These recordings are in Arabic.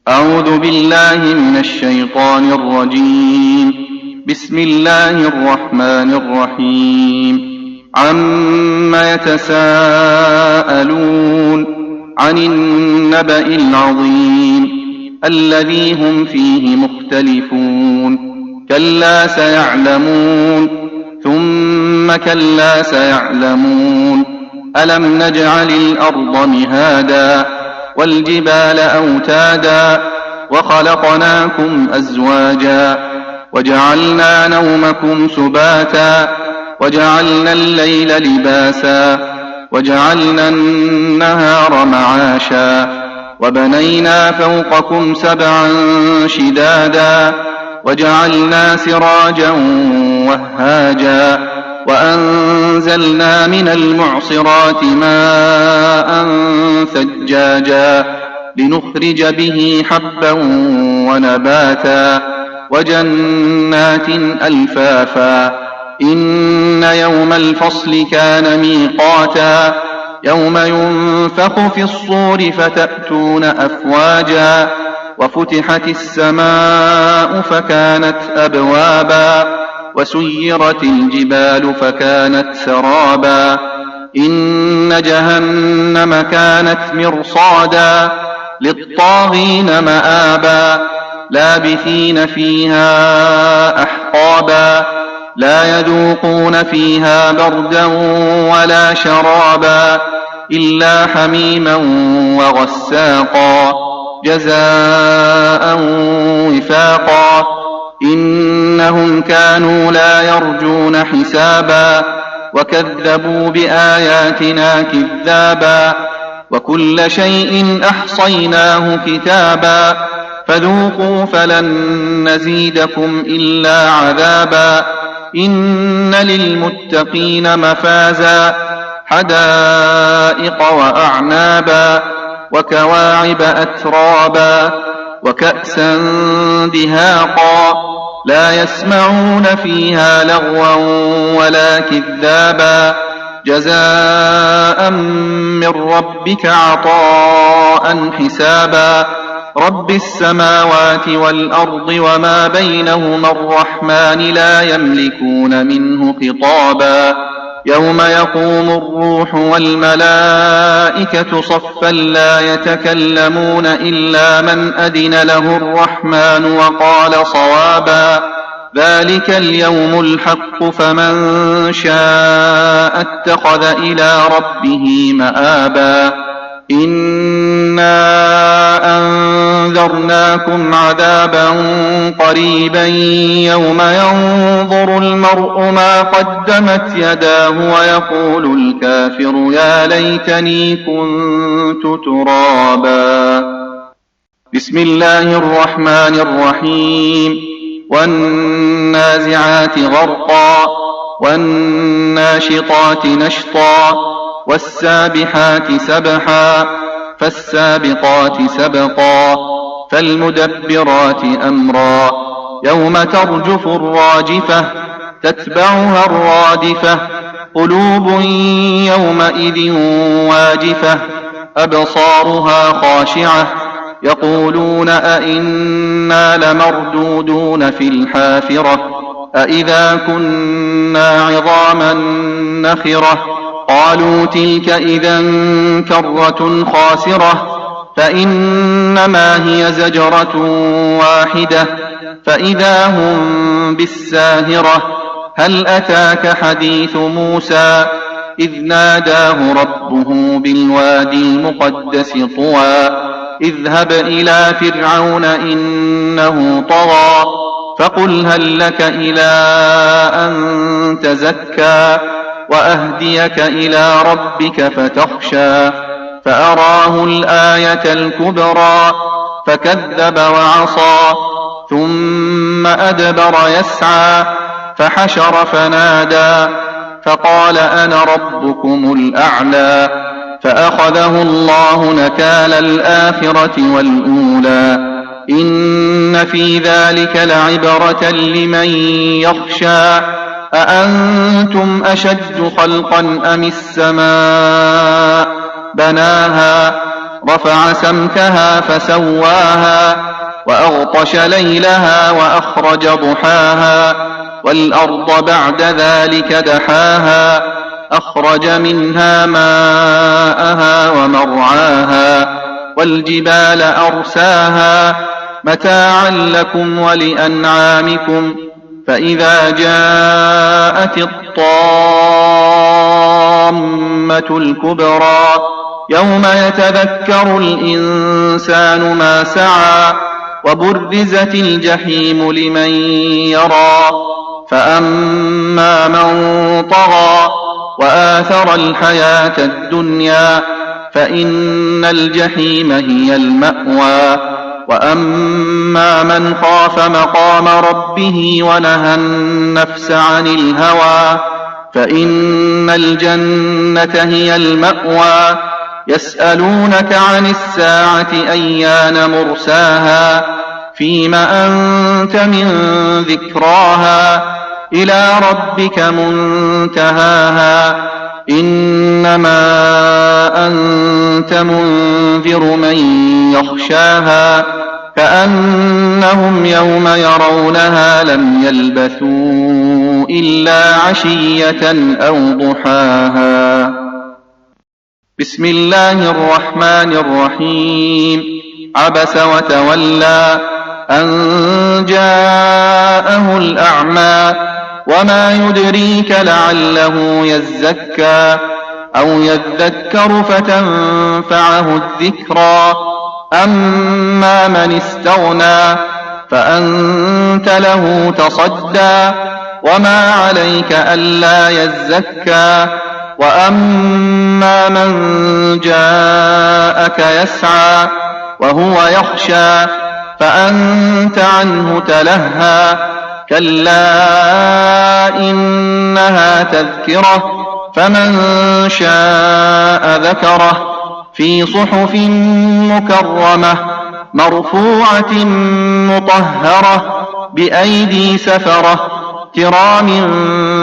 أعوذ بالله من الشيطان الرجيم. بسم الله الرحمن الرحيم. عم يتساءلون عن النبأ العظيم الذي هم فيه مختلفون. كلا سيعلمون ثم كلا سيعلمون. ألم نجعل الأرض مهادا والجبال أوتادا وخلقناكم أزواجا وجعلنا نومكم سباتا وجعلنا الليل لباسا وجعلنا النهار معاشا وبنينا فوقكم سبعا شدادا وجعلنا سراجا وهاجا وأنزلنا من المعصرات ماء ثجاجا لنخرج به حبا ونباتا وجنات ألفافا. إن يوم الفصل كان ميقاتا يوم ينفخ في الصور فتأتون أفواجا وفتحت السماء فكانت أبوابا وسيرت الجبال فكانت سرابا. إن جهنم كانت مرصادا للطاغين مآبا لابثين فيها أحقابا لا يذوقون فيها بردا ولا شرابا إلا حميما وغساقا جزاء وفاقا. إنهم كانوا لا يرجون حسابا وكذبوا بآياتنا كذابا وكل شيء أحصيناه كتابا فذوقوا فلن نزيدكم إلا عذابا. إن للمتقين مفازا حدائق وأعنابا وكواعب أترابا وكأسا دهاقا لا يسمعون فيها لغوا ولا كذابا جزاء من ربك عطاء حسابا. رب السماوات والأرض وما بينهما الرحمن لا يملكون منه خطابا. يوم يقوم الروح والملائكة صفا لا يتكلمون إلا من أذن له الرحمن وقال صوابا. ذلك اليوم الحق فمن شاء اتخذ إلى ربه مآبا. إنا أنذرناكم عذابا قريبا يوم ينظر المرء ما قدمت يداه ويقول الكافر يا ليتني كنت ترابا. بسم الله الرحمن الرحيم. والنازعات غرقا والناشطات نشطا والسابحات سبحا فالسابقات سبقا فالمدبرات أمرا. يوم ترجف الراجفة تتبعها الرادفة قلوب يومئذ واجفة أبصارها خاشعة يقولون أئنا لمردودون في الحافرة أئذا كنا عظاما نخرة قالوا تلك إذا كرة خاسرة فإنما هي زجرة واحدة فإذا هم بالساهرة. هل أتاك حديث موسى إذ ناداه ربه بالوادي المقدس طوى اذهب إلى فرعون إنه طغى فقل هل لك إلى أن تزكى وأهديك إلى ربك فتخشى. فأراه الآية الكبرى فكذب وعصى ثم أدبر يسعى فحشر فنادى فقال أنا ربكم الأعلى. فأخذه الله نكال الآخرة والأولى. إن في ذلك لعبرة لمن يخشى أأنتم أشد خلقا أم السماء بناها رفع سمكها فسواها وأغطش ليلها وأخرج ضحاها والأرض بعد ذلك دحاها أخرج منها ماءها ومرعاها والجبال أرساها متاعا لكم ولأنعامكم فإذا جاءت الطامة الكبرى يوم يتذكر الإنسان ما سعى وبرزت الجحيم لمن يرى فأما من طغى وآثر الحياة الدنيا فإن الجحيم هي المأوى وأما من خاف مقام ربه ونهى النفس عن الهوى فإن الجنة هي المأوى يسألونك عن الساعة أيان مرساها فيم أنت من ذكراها إلى ربك منتهاها إنما أنت منذر من يخشاها كأنهم يوم يرونها لم يلبثوا إلا عشية أو ضحاها. بسم الله الرحمن الرحيم. عبس وتولى أن جاءه الأعمى وما يدريك لعله يزكى أو يذكر فتنفعه الذكرى أما من استغنى فأنت له تصدى وما عليك ألا يزكى وأما من جاءك يسعى وهو يخشى فأنت عنه تلهى كلا إنها تذكرة فمن شاء ذكره في صحف مكرمة مرفوعة مطهرة بأيدي سفرة كرام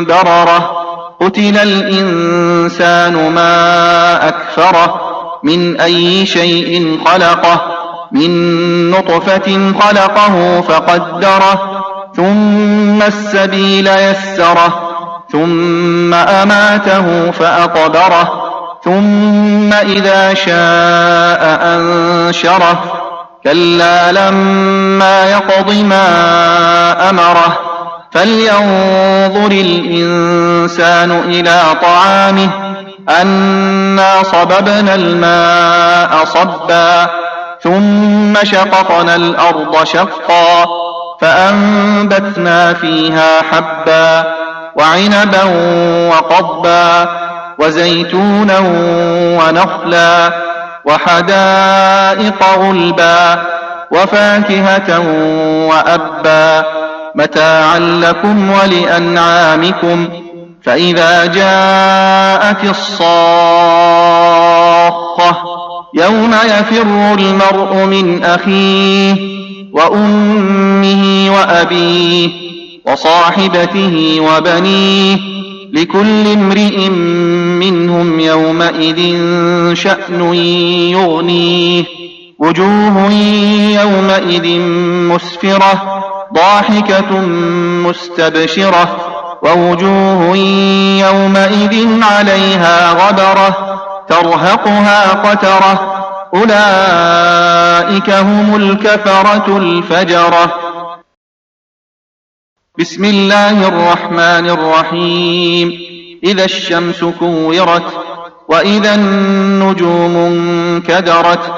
بررة قتل الإنسان ما أكفره من أي شيء خلقه من نطفة خلقه فقدره ثم السبيل يسره ثم أماته فأقبره ثم إذا شاء أنشره كلا لما يقض ما أمره فلينظر الإنسان إلى طعامه أنا صببنا الماء صبا ثم شققنا الأرض شقا فأنبتنا فيها حبا وعنبا وقضبا وزيتونا ونخلا وحدائق غلبا وفاكهة وأبا متاعا لكم ولأنعامكم فإذا جاءت الصاخة يوم يفر المرء من أخيه وأمه وأبيه وصاحبته وبنيه لكل امرئ منهم يومئذ شأن يغنيه وجوه يومئذ مسفرة ضاحكة مستبشرة ووجوه يومئذ عليها غبرة ترهقها قترة أولئك هم الكفرة الفجرة. بسم الله الرحمن الرحيم. إذا الشمس كورت وإذا النجوم انكدرت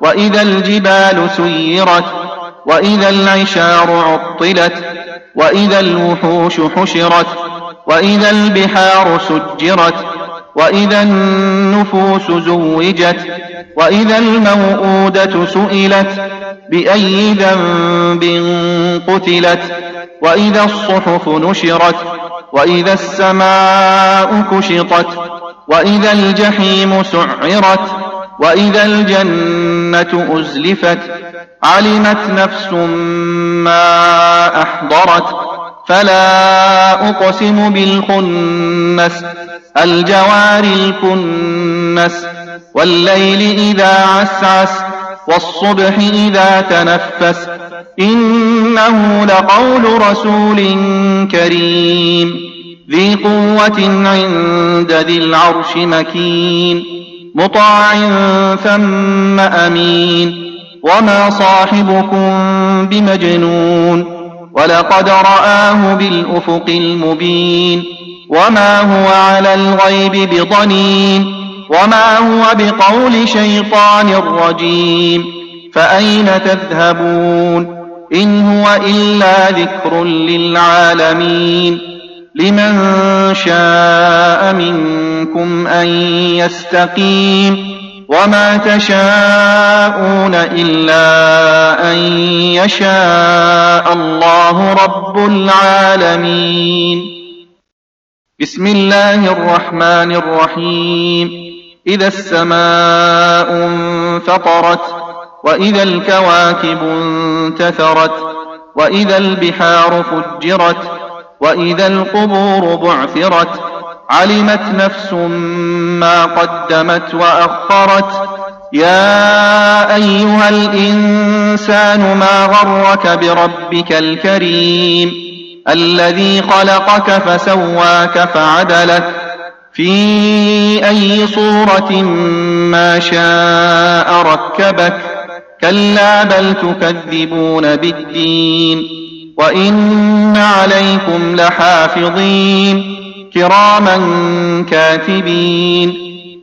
وإذا الجبال سيرت وإذا العشار عطلت وإذا الوحوش حشرت وإذا البحار سجرت وإذا النفوس زوجت وإذا الموءودة سئلت بأي ذنب قتلت وإذا الصحف نشرت وإذا السماء كشطت وإذا الجحيم سعرت وإذا الجنة أزلفت علمت نفس ما أحضرت فلا أقسم بالخنس الجوار الكنس والليل إذا عسعس والصبح إذا تنفس إنه لقول رسول كريم ذي قوة عند ذي العرش مكين مطاع ثم أمين وما صاحبكم بمجنون ولقد رآه بالأفق المبين وما هو على الغيب بضنين وما هو بقول شيطان رجيم فأين تذهبون إن هو إلا ذكر للعالمين لمن شاء منكم أن يستقيم وما تشاءون إلا أن يشاء الله رب العالمين. بسم الله الرحمن الرحيم. إذا السماء انفطرت وإذا الكواكب انتثرت وإذا البحار فجرت وإذا القبور بعثرت علمت نفس ما قدمت وأخرت يا أيها الإنسان ما غرك بربك الكريم الذي خلقك فسواك فعدلك في أي صورة ما شاء ركبك كلا بل تكذبون بالدين وإن عليكم لحافظين كراما كاتبين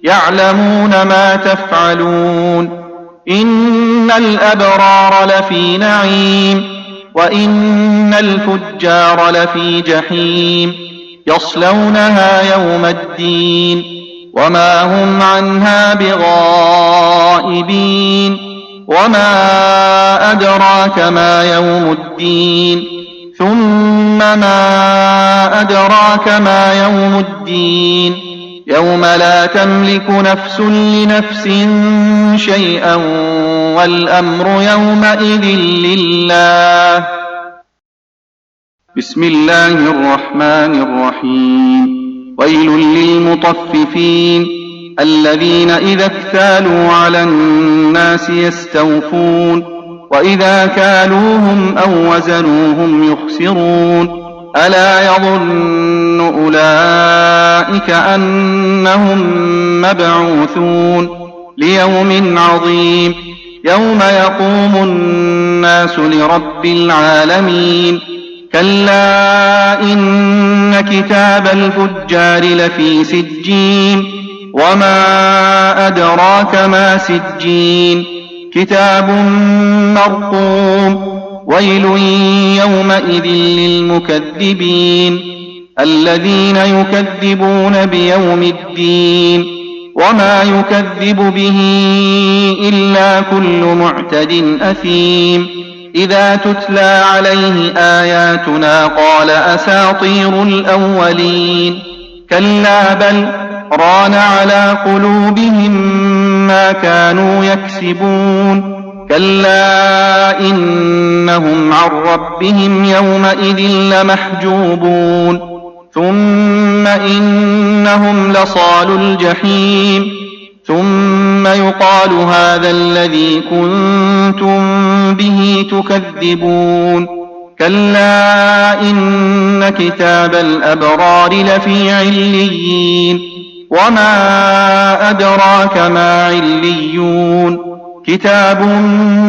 يعلمون ما تفعلون إن الأبرار لفي نعيم وإن الفجار لفي جحيم يصلونها يوم الدين وما هم عنها بغائبين وما أدراك ما يوم الدين ثم ما أدراك ما يوم الدين يوم لا تملك نفس لنفس شيئا والأمر يومئذ لله. بسم الله الرحمن الرحيم. ويل للمطففين الذين إذا اكتالوا على الناس يستوفون وإذا كالوهم أو وزنوهم يخسرون ألا يظن أولئك أنهم مبعوثون ليوم عظيم يوم يقوم الناس لرب العالمين كلا إن كتاب الفجار لفي سجين وما أدراك ما سجين كتاب مرقوم ويل يومئذ للمكذبين الذين يكذبون بيوم الدين وما يكذب به إلا كل معتد أثيم إذا تتلى عليه آياتنا قال أساطير الأولين كلا بل ران على قلوبهم ما كانوا يكسبون كلا إنهم عن ربهم يومئذ لمحجوبون ثم إنهم لصالو الجحيم ثم يقال هذا الذي كنتم به تكذبون كلا إن كتاب الأبرار لفي عليين وما أدراك ما عليون كتاب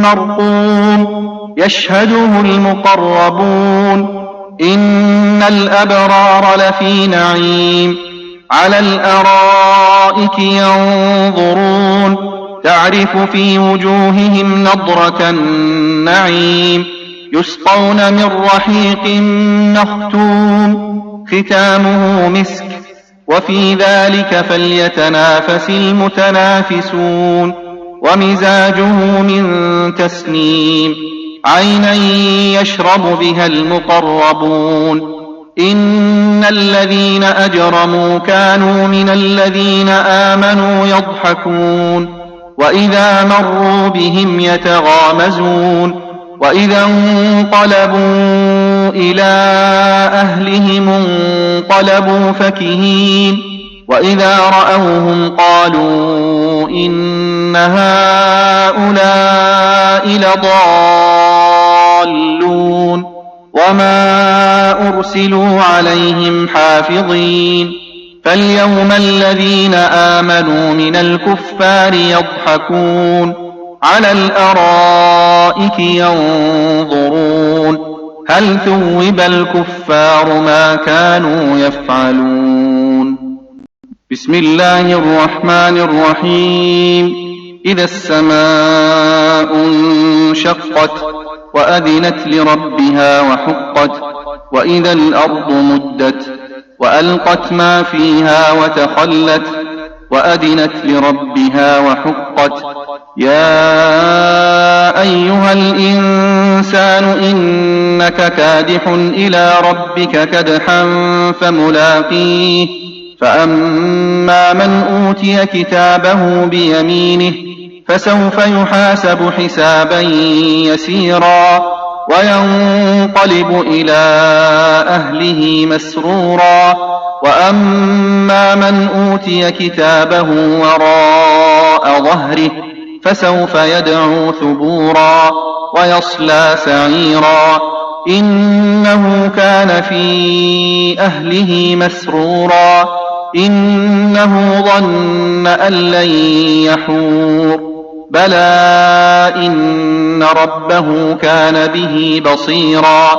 مرقوم يشهده المقربون إن الأبرار لفي نعيم على الأرائك ينظرون تعرف في وجوههم نضرة النعيم يسقون من رحيق مختوم ختامه مسك وفي ذلك فليتنافس المتنافسون ومزاجه من تسنيم عينا يشرب بها المقربون إن الذين أجرموا كانوا من الذين آمنوا يضحكون وإذا مروا بهم يتغامزون وإذا انقلبوا إلى أهلهم انقلبوا فكهين وإذا رأوهم قالوا إن هؤلاء لضالون وما أرسلوا عليهم حافظين فاليوم الذين آمنوا من الكفار يضحكون على الأرائك ينظرون هل ثوب الكفار ما كانوا يفعلون. بسم الله الرحمن الرحيم. إذا السماء انشقت وأذنت لربها وحقت وإذا الأرض مدت وألقت ما فيها وتخلت وأذنت لربها وحقت يا أيها الإنسان إنك كادح إلى ربك كدحا فملاقيه فأما من أوتي كتابه بيمينه فسوف يحاسب حسابا يسيرا وينقلب إلى أهله مسرورا وأما من أوتي كتابه وراء ظهره فسوف يدعو ثبورا ويصلى سعيرا إنه كان في أهله مسرورا إنه ظن أن لن يحور بلى إن ربه كان به بصيرا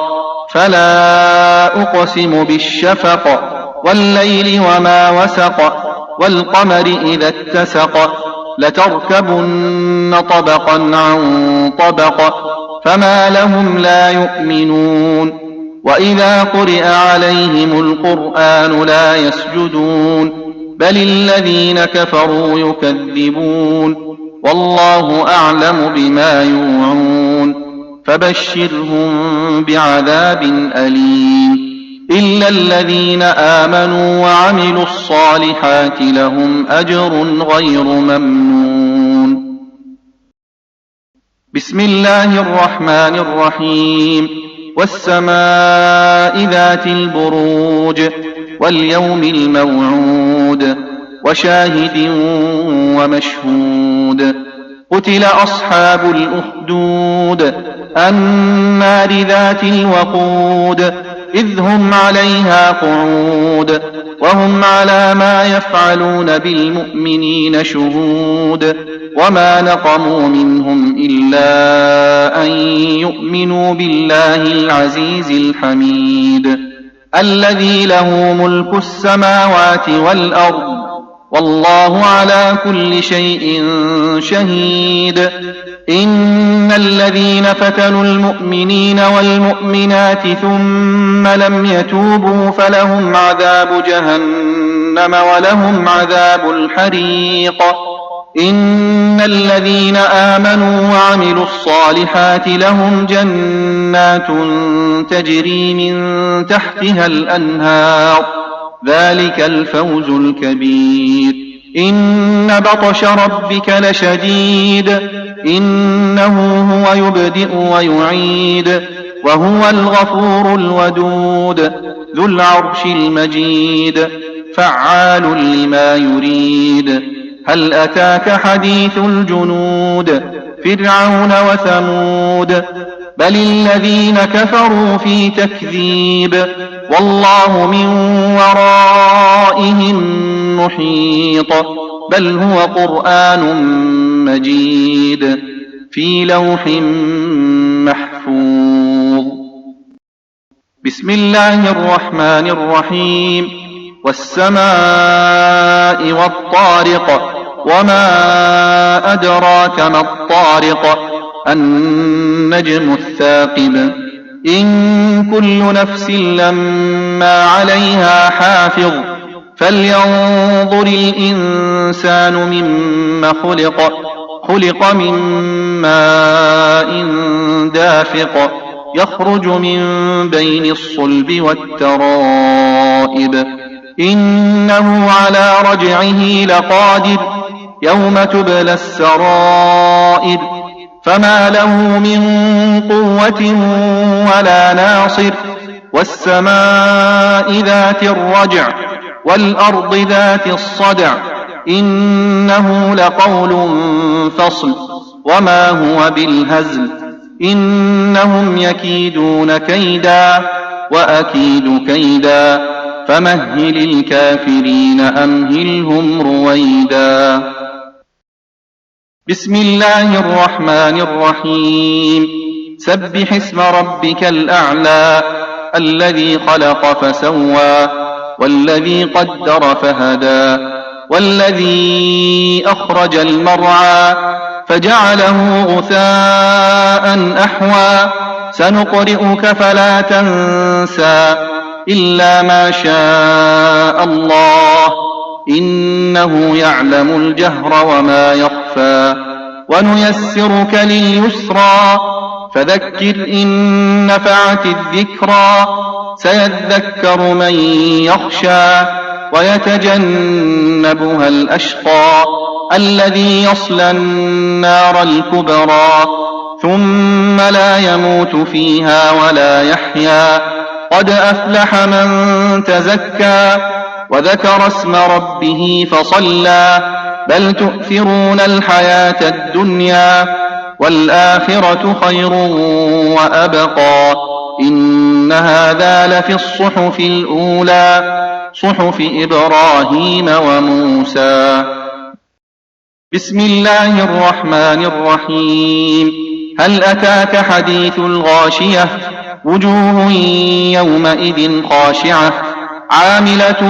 فلا أقسم بالشفق والليل وما وسق والقمر إذا اتسق لتركبن طبقا عن طبق فما لهم لا يؤمنون وإذا قرئ عليهم القرآن لا يسجدون بل الذين كفروا يكذبون والله أعلم بما يوعون فبشرهم بعذاب أليم إلا الذين آمنوا وعملوا الصالحات لهم أجر غير ممنون. بسم الله الرحمن الرحيم. والسماء ذات البروج واليوم الموعود وشاهد ومشهود قتل أصحاب الأخدود النار ذات الوقود إذ هم عليها قعود وهم على ما يفعلون بالمؤمنين شهود وما نقموا منهم إلا أن يؤمنوا بالله العزيز الحميد الذي له ملك السماوات والأرض والله على كل شيء شهيد. إن الذين فتنوا المؤمنين والمؤمنات ثم لم يتوبوا فلهم عذاب جهنم ولهم عذاب الحريق. إن الذين آمنوا وعملوا الصالحات لهم جنات تجري من تحتها الأنهار ذلك الفوز الكبير. إن بطش ربك لشديد إنه هو يبدئ ويعيد وهو الغفور الودود ذو العرش المجيد فعال لما يريد. هل أتاك حديث الجنود فرعون وثمود بل الذين كفروا في تكذيب والله من ورائهم محيط بل هو قرآن مجيد في لوح محفوظ. بسم الله الرحمن الرحيم. والسماء والطارق وما أدراك ما الطارق النجم الثاقب. إن كل نفس لما عليها حافظ فلينظر الإنسان مما خلق. خلق من ماء دافق يخرج من بين الصلب والترائب. إنه على رجعه لقادر يوم تبلى السرائر فما له من قوة ولا ناصر. والسماء ذات الرجع والأرض ذات الصدع إنه لقول فصل وما هو بالهزل إنهم يكيدون كيدا وأكيد كيدا فمهل الكافرين أمهلهم رويدا. بسم الله الرحمن الرحيم. سبح اسم ربك الأعلى الذي خلق فسوى والذي قدر فهدى والذي أخرج المرعى فجعله غثاء أحوى سنقرئك فلا تنسى إلا ما شاء الله إنه يعلم الجهر وما يخفى ونيسرك لليسرى فذكر إن نفعت الذكرى سيذكر من يخشى ويتجنبها الأشقى الذي يصلى النار الكبرى ثم لا يموت فيها ولا يحيا قد أفلح من تزكى وذكر اسم ربه فصلى بل تؤثرون الحياة الدنيا والآخرة خير وأبقى إن هذا لفي الصحف الأولى صحف إبراهيم وموسى. بسم الله الرحمن الرحيم. هل أتاك حديث الغاشية وجوه يومئذ خاشعة عاملة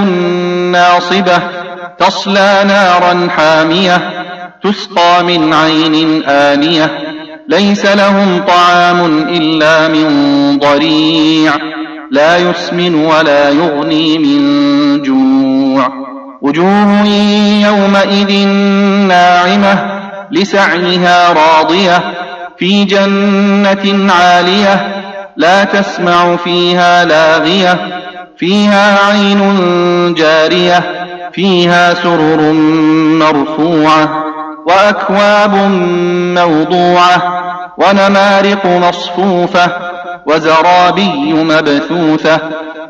ناصبة تصلى نارا حامية تسقى من عين آنية ليس لهم طعام إلا من ضريع لا يسمن ولا يغني من جوع وجوه يومئذ ناعمة لسعيها راضية في جنة عالية لا تسمع فيها لاغية فيها عين جارية فيها سرر مرفوعة وأكواب موضوعة ونمارق مصفوفة وزرابي مبثوثة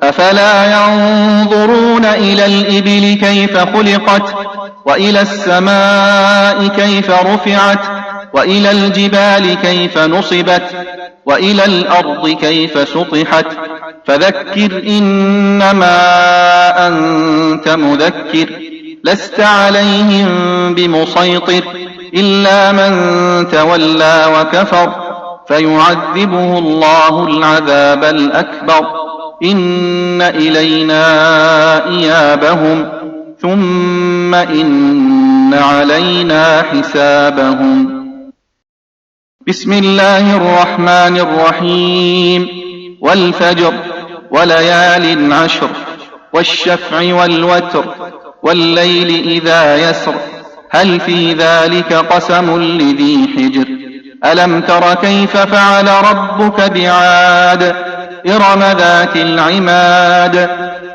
أفلا ينظرون إلى الإبل كيف خلقت وإلى السماء كيف رفعت وإلى الجبال كيف نصبت وإلى الأرض كيف سطحت فذكر إنما أنت مذكر لست عليهم بمسيطر إلا من تولى وكفر فيعذبه الله العذاب الأكبر إن إلينا إيابهم ثم إن علينا حسابهم. بسم الله الرحمن الرحيم. والفجر وليال عشر والشفع والوتر والليل إذا يسر هل في ذلك قسم لذي حجر ألم تر كيف فعل ربك بعاد إرم ذات العماد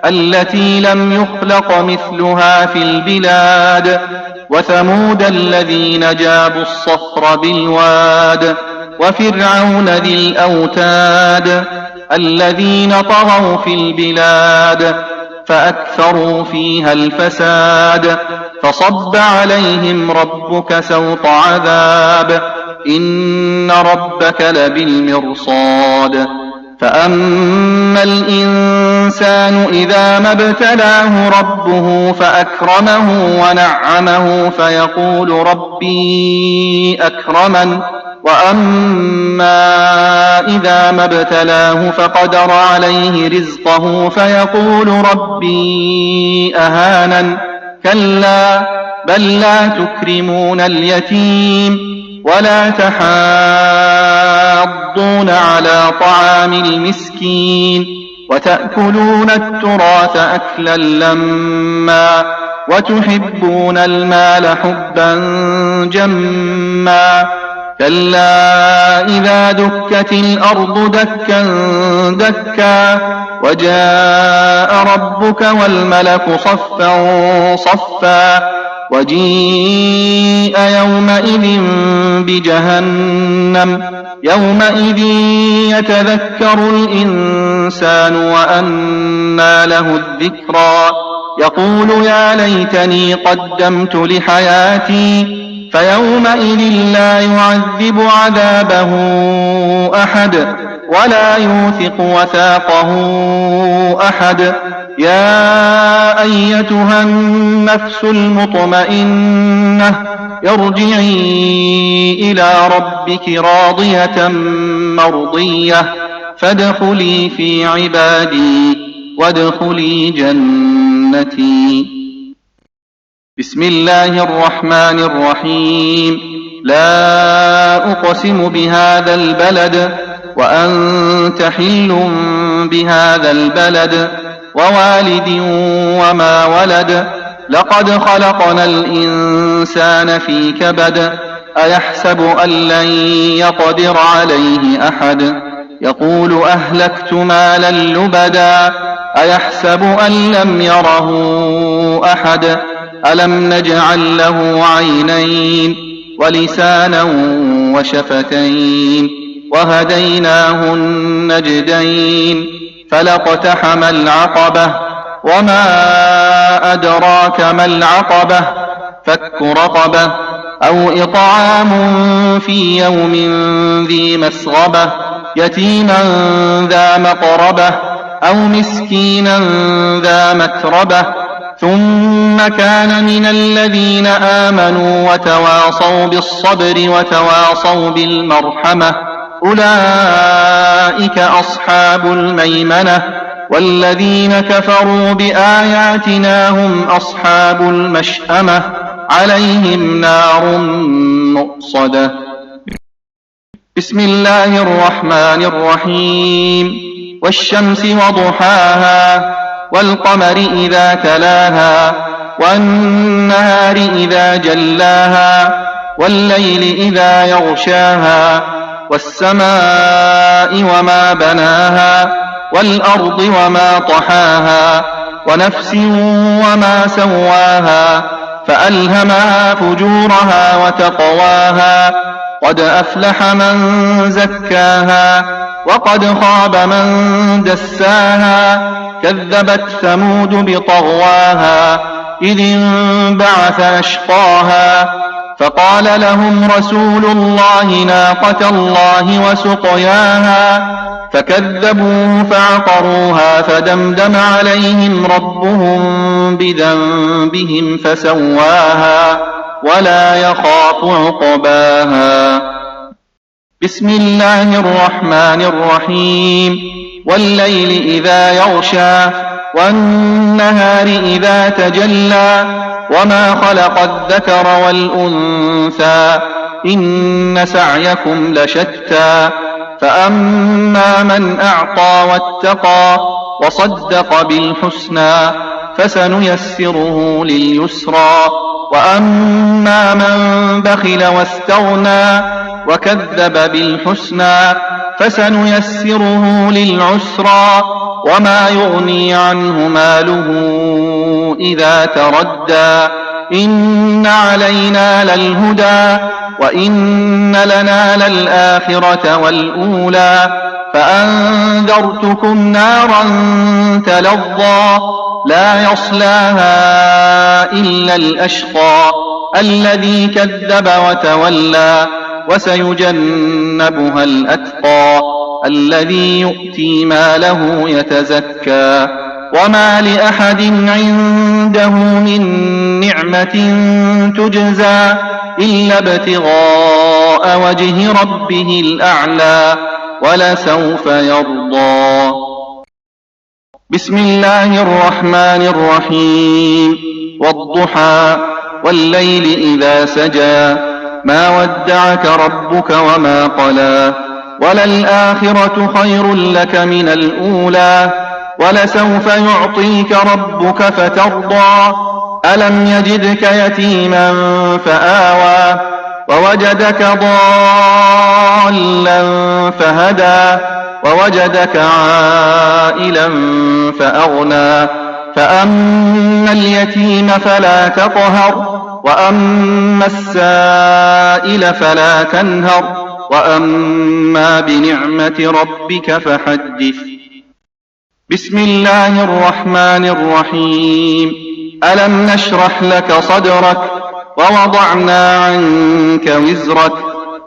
التي لم يخلق مثلها في البلاد وثمود الذين جابوا الصخر بالواد وفرعون ذي الأوتاد الذين طغوا في البلاد فأكثروا فيها الفساد فصب عليهم ربك سوط عذاب إن ربك لبالمرصاد فأما الإنسان إذا ما ابتلاه ربه فأكرمه ونعمه فيقول ربي أكرمن وأما إذا ما ابتلاه فقدر عليه رزقه فيقول ربي أهانن كلا بل لا تكرمون اليتيم ولا تحاضون على طعام المسكين وتأكلون التراث أكلا لما وتحبون المال حبا جما كلا إذا دكت الأرض دكا دكا وجاء ربك والملك صفا صفا وجيء يومئذ بجهنم يومئذ يتذكر الإنسان وأنى له الذكرى يقول يا ليتني قدمت لحياتي فيومئذ لا يعذب عذابه أحد ولا يوثق وثاقه أحد. يا أيتها النفس المطمئنة ارجعي إلى ربك راضية مرضية فادخلي في عبادي وادخلي جنتي. بسم الله الرحمن الرحيم. لا أقسم بهذا البلد وأنت حل بهذا البلد ووالد وما ولد لقد خلقنا الإنسان في كبد أيحسب أن لن يقدر عليه أحد يقول أهلكت مالا لبدا أيحسب أن لم يره أحد ألم نجعل له عينين ولسانا وشفتين وهديناه النجدين فلاقتحم العقبة وما أدراك ما العقبة فك رقبة أو إطعام في يوم ذي مسغبة يتيما ذا مقربة أو مسكينا ذا متربة ثم كان من الذين آمنوا وتواصوا بالصبر وتواصوا بالمرحمة أولئك أصحاب الميمنة والذين كفروا بآياتنا هم أصحاب المشأمة عليهم نار مؤصدة. بسم الله الرحمن الرحيم. والشمس وضحاها والقمر إذا تلاها والنهار إذا جلاها والليل إذا يغشاها والسماء وما بناها والأرض وما طحاها ونفس وما سواها فألهمها فجورها وتقواها قد أفلح من زكاها وقد خاب من دساها كذبت ثمود بطغواها إذ انبعث أشقاها فقال لهم رسول الله ناقة الله وسقياها فكذبوه فعقروها فدمدم عليهم ربهم بذنبهم فسواها ولا يخاف عقباها. بسم الله الرحمن الرحيم. والليل إذا يغشى والنهار إذا تجلى وما خلق الذكر والأنثى إن سعيكم لشتى فأما من أعطى واتقى وصدق بالحسنى فسنيسره لليسرى وأما من بخل واستغنى وكذب بالحسنى فسنيسره للعسرى وما يغني عنه ماله إذا تردى إن علينا للهدى وإن لنا للآخرة والأولى فأنذرتكم نارا تلظى لا يصلاها إلا الأشقى الذي كذب وتولى وسيجنبها الأتقى الذي يؤتي ماله يتزكى وما لأحد عنده من نعمة تجزى إلا ابتغاء وجه ربه الأعلى ولسوف يرضى. بسم الله الرحمن الرحيم. والضحى والليل إذا سجى ما ودعك ربك وما قلى وللآخرة خير لك من الأولى ولسوف يعطيك ربك فترضى ألم يجدك يتيما فآوى ووجدك ضالا فهدى ووجدك عائلا فأغنى فأما اليتيم فلا تقهر وأما السائل فلا تنهر وأما بنعمة ربك فحدث. بسم الله الرحمن الرحيم. ألم نشرح لك صدرك ووضعنا عنك وزرك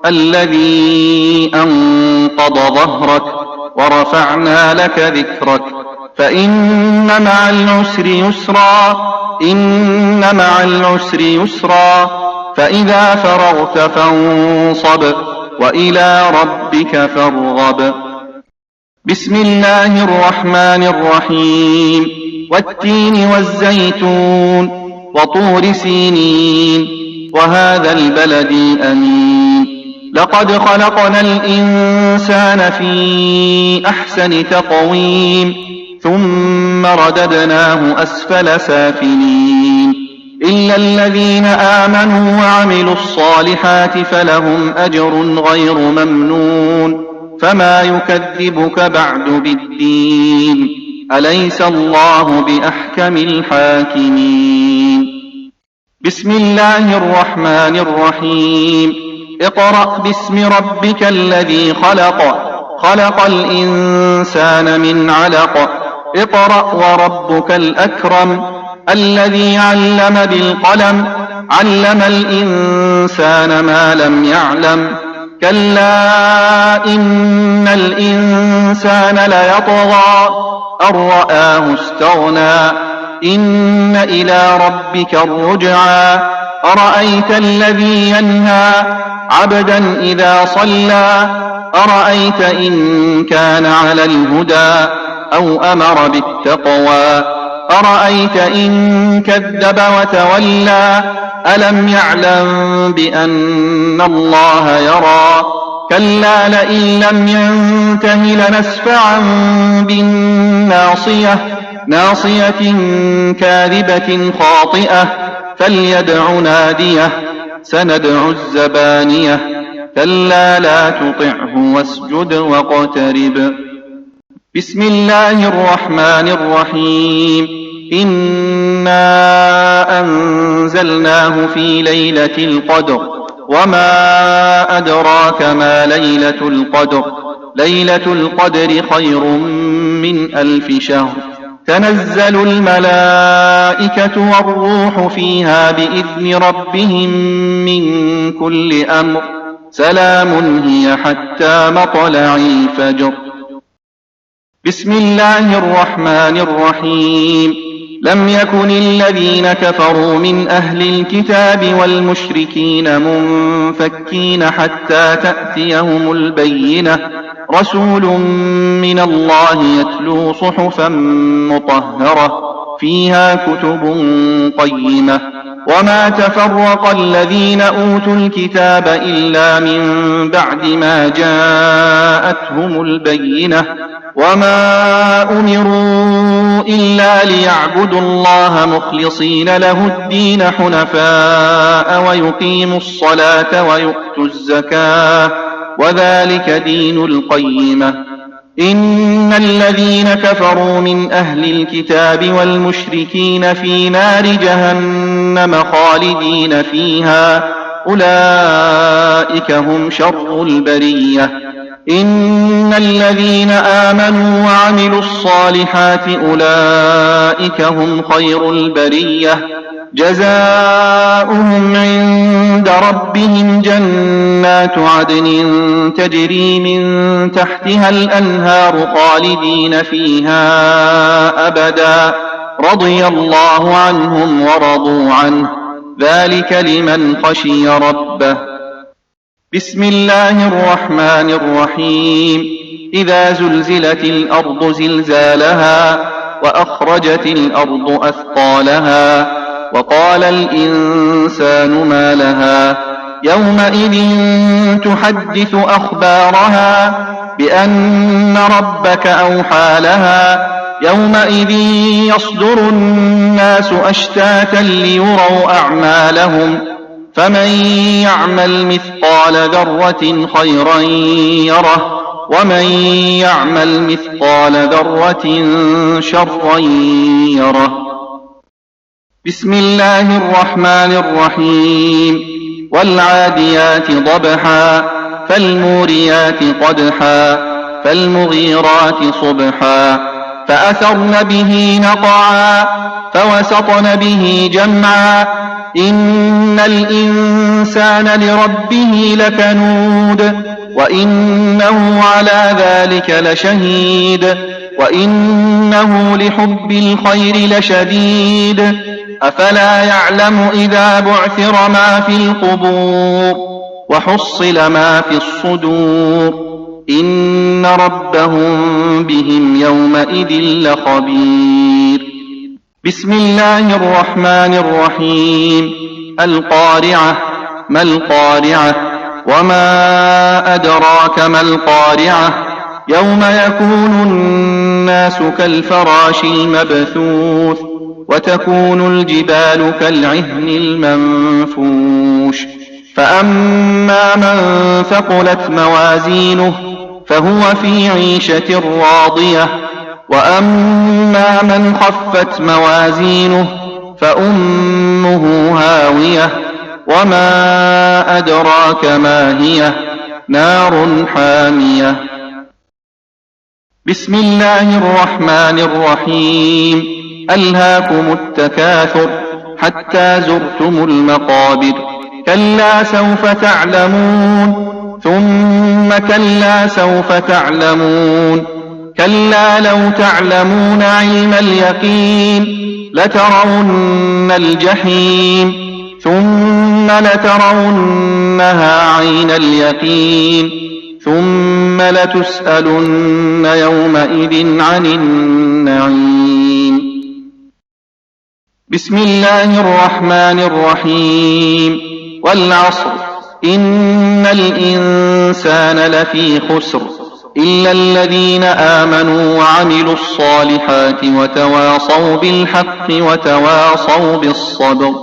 الذي أنقض ظهرك ورفعنا لك ذكرك فإن مع العسر يسرا إن مع العسر يسرا فإذا فرغت فانصب وإلى ربك فارغب. بسم الله الرحمن الرحيم. والتين والزيتون وطور سينين وهذا البلد الأمين لقد خلقنا الإنسان في أحسن تقويم ثم رددناه أسفل سافلين إلا الذين آمنوا وعملوا الصالحات فلهم أجر غير ممنون فما يكذبك بعد بالدين أليس الله بأحكم الحاكمين. بسم الله الرحمن الرحيم. اقرأ باسم ربك الذي خلق خلق الإنسان من علق اقرأ وربك الأكرم الذي علم بالقلم علم الإنسان ما لم يعلم كلا إن الإنسان ليطغى أن رآه استغنى إن إلى ربك الرجعى أرأيت الذي ينهى عبدا إذا صلى أرأيت إن كان على الهدى أو أمر بالتقوى أرأيت إن كذب وتولى ألم يعلم بأن الله يرى كلا لئن لم ينته لنسفعا بالناصية ناصية كاذبة خاطئة فليدع ناديه سندع الزبانية كلا لا تطعه واسجد واقترب. بسم الله الرحمن الرحيم. إنا أنزلناه في ليلة القدر وما أدراك ما ليلة القدر ليلة القدر خير من 1000 شهر تنزل الملائكة والروح فيها بإذن ربهم من كل أمر سلام هي حتى مطلع الفجر. بسم الله الرحمن الرحيم. لم يكن الذين كفروا من أهل الكتاب والمشركين منفكين حتى تأتيهم البينة رسول من الله يتلو صحفا مطهرة فيها كتب قيمة وما تفرق الذين أوتوا الكتاب إلا من بعد ما جاءتهم البينة وما أمروا إلا ليعبدوا الله مخلصين له الدين حنفاء ويقيموا الصلاة ويؤتوا الزكاة وذلك دين القيمة. إن الذين كفروا من أهل الكتاب والمشركين في نار جهنم خالدين فيها أولئك هم شر البرية. إن الذين آمنوا وعملوا الصالحات أولئك هم خير البرية جزاؤهم عند ربهم جنات عدن تجري من تحتها الأنهار خالدين فيها أبدا رضي الله عنهم ورضوا عنه ذلك لمن خشي ربه. بسم الله الرحمن الرحيم. إذا زلزلت الأرض زلزالها وأخرجت الأرض أثقالها وقال الإنسان ما لها يومئذ تحدث أخبارها بأن ربك أوحى لها يومئذ يصدر الناس أشتاتا ليروا أعمالهم فمن يعمل مثقال ذرة خيرا يره ومن يعمل مثقال ذرة شرا يره. بسم الله الرحمن الرحيم. والعاديات ضبحا فالموريات قدحا فالمغيرات صبحا فأثرن به نقعا فوسطن به جمعا إن الإنسان لربه لكنود وإنه على ذلك لشهيد وإنه لحب الخير لشديد أفلا يعلم إذا بعثر ما في القبور وحصل ما في الصدور إن ربهم بهم يومئذ لخبير. بسم الله الرحمن الرحيم. القارعة. ما القارعة؟ وما أدراك ما القارعة؟ يوم يكون الناس كالفراش المبثوث وتكون الجبال كالعهن المنفوش فأما من ثقلت موازينه فهو في عيشة راضية وأما من خفت موازينه فأمه هاوية وما أدراك ما هي نار حامية. بسم الله الرحمن الرحيم. ألهاكم التكاثر حتى زرتم المقابر كلا سوف تعلمون ثم كلا سوف تعلمون كلا لو تعلمون علم اليقين لترون الجحيم ثم لترونها عين اليقين ثم لتسألن يومئذ عن النعيم. بسم الله الرحمن الرحيم. والعصر إن الإنسان لفي خسر إلا الذين آمنوا وعملوا الصالحات وتواصوا بالحق وتواصوا بالصبر.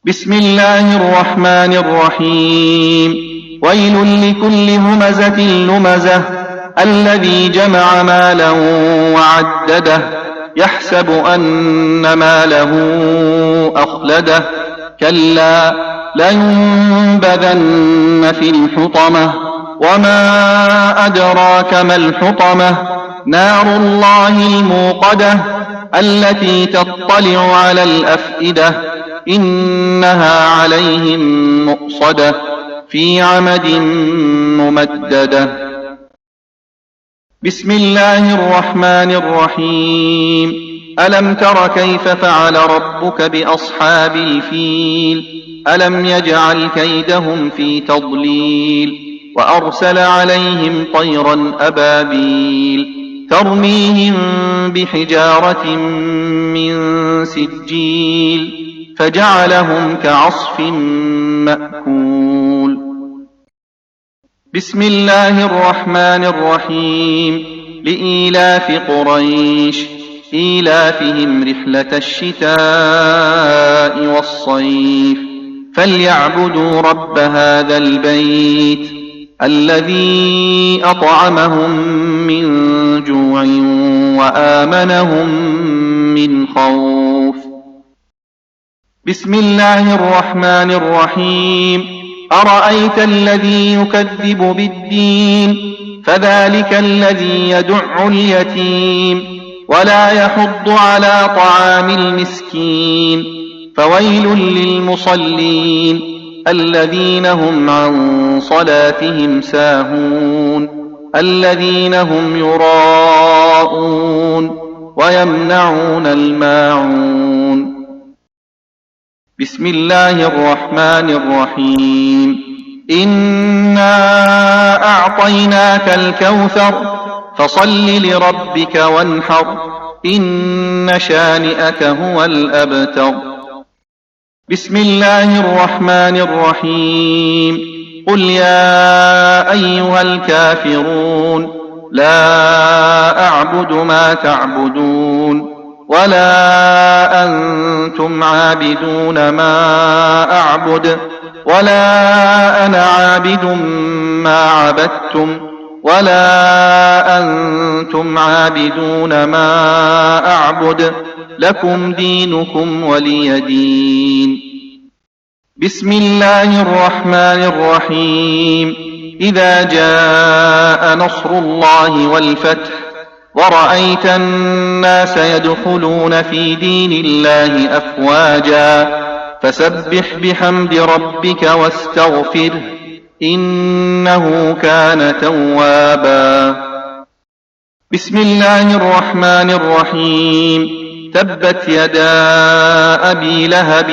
بسم الله الرحمن الرحيم. ويل لكل همزة لمزة الذي جمع مالا وعدده يحسب أن ماله أخلده كلا لينبذن في الحطمة وما أدراك ما الحطمة نار الله الموقدة التي تطلع على الأفئدة إنها عليهم مؤصدة في عمد ممددة. بسم الله الرحمن الرحيم. ألم تر كيف فعل ربك بأصحاب الفيل ألم يجعل كيدهم في تضليل وأرسل عليهم طيرا أبابيل ترميهم بحجارة من سجيل فجعلهم كعصف مأكول. بسم الله الرحمن الرحيم. لإيلاف قريش إيلافهم رحلة الشتاء والصيف فليعبدوا رب هذا البيت الذي أطعمهم من جوع وآمنهم من خوف. بسم الله الرحمن الرحيم. أرأيت الذي يكذب بالدين فذلك الذي يدع اليتيم ولا يحض على طعام المسكين فويل للمصلين الذين هم عن صلاتهم ساهون الذين هم يراءون ويمنعون الماعون. بسم الله الرحمن الرحيم. إنا أعطيناك الكوثر فصل لربك وانحر إن شانئك هو الأبتر. بسم الله الرحمن الرحيم. قل يا أيها الكافرون لا أعبد ما تعبدون ولا أنتم عابدون ما أعبد ولا أنا عابد ما عبدتم ولا أنتم عابدون ما أعبد لكم دينكم ولي دين. بسم الله الرحمن الرحيم. إذا جاء نصر الله والفتح ورأيت الناس يدخلون في دين الله أفواجا فسبح بحمد ربك واستغفره إنه كان توابا. بسم الله الرحمن الرحيم. تبت يدا أبي لهب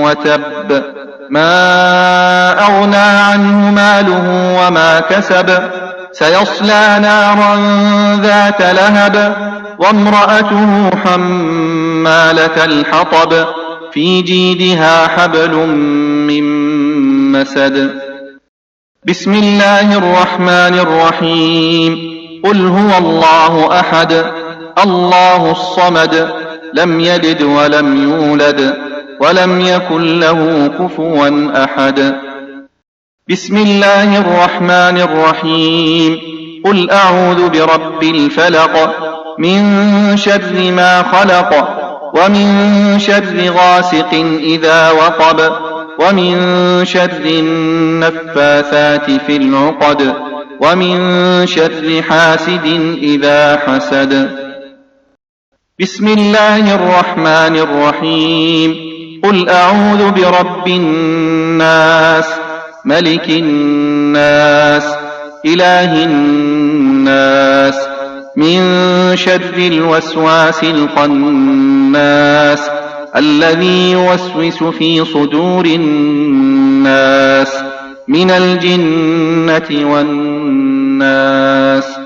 وتب ما أغنى عنه ماله وما كسب سيصلى نارا ذات لهب وامرأته حمالة الحطب في جيدها حبل من مسد. بسم الله الرحمن الرحيم. قل هو الله أحد الله الصمد لم يلد ولم يولد ولم يكن له كفوا أحد. بسم الله الرحمن الرحيم. قل أعوذ برب الفلق من شر ما خلق ومن شر غاسق إذا وقب ومن شر النفاثات في العقد ومن شر حاسد إذا حسد. بسم الله الرحمن الرحيم. قل أعوذ برب الناس ملك الناس إله الناس من شر الوسواس الخناس الذي يوسوس في صدور الناس من الجنة والناس.